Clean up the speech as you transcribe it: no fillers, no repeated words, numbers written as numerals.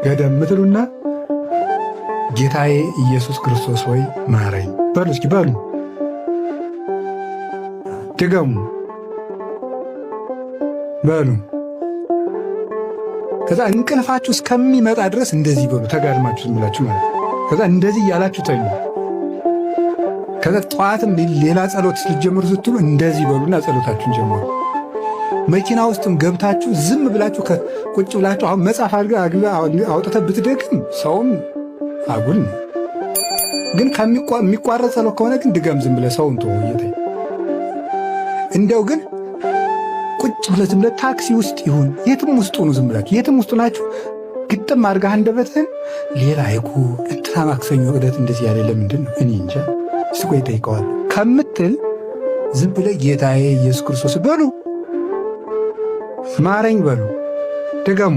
ገደም ምትሉና ጌታዬ ኢየሱስ ክርስቶስ ሆይ ማረኝ በሉ። እስኪ በሉ ድገሙ በሉ። ከዛ እንቅልፋችሁ እስከሚመጣ ድረስ እንደዚህ በሉ። ተጋድማችሁ ዝም ብላችሁ ማለት ከዛ እንደዚህ እያላችሁ ተኙ። ከዛ ጠዋትም ሌላ ጸሎት ስትጀምሩ ስትሉ እንደዚህ በሉና ጸሎታችሁን ጀምሩ። መኪና ውስጥም ገብታችሁ ዝም ብላችሁ ቁጭ ብላችሁ አሁን መጽሐፍ አውጥተህ ብትደግም ሰውም አጉል ነው። ግን የሚቋረጥ ጸሎት ከሆነ ግን ድገም ዝም ብለህ ሰውን ተወየተ እንደው ግን ቁጭ ብለህ ዝም ብለህ ታክሲ ውስጥ ይሁን የትም ውስጥ ሆኑ ዝም ብላችሁ የትም ውስጥ ናችሁ ግጥም አድርገህ አንደበትህን ሌላ አይኩ እንትና ማክሰኞ ዕለት እንደዚህ ያለ ለምንድን ነው እኔ እንጃ እስኮ ይጠይቀዋል ከምትል ዝም ብለህ ጌታዬ ኢየሱስ ክርስቶስ በሉ ማረኝ በሉ። ድገሙ።